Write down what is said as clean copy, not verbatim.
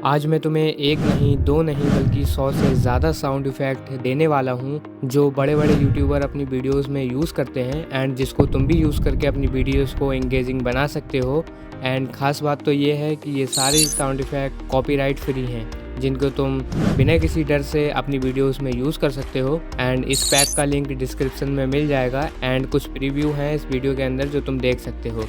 आज मैं तुम्हें एक नहीं, दो नहीं बल्कि 100 से ज़्यादा साउंड इफ़ेक्ट देने वाला हूँ, जो बड़े-बड़े यूट्यूबर अपनी वीडियोज़ में यूज़ करते हैं एंड जिसको तुम भी यूज़ करके अपनी वीडियोज़ को एंगेजिंग बना सकते हो। एंड ख़ास बात तो ये है कि ये सारे साउंड इफ़ेक्ट कॉपीराइट फ्री हैं, जिनको तुम बिना किसी डर से अपनी वीडियोज़ में यूज़ कर सकते हो। एंड इस पैक का लिंक डिस्क्रिप्शन में मिल जाएगा एंड कुछ प्रीव्यू हैं इस वीडियो के अंदर जो तुम देख सकते हो।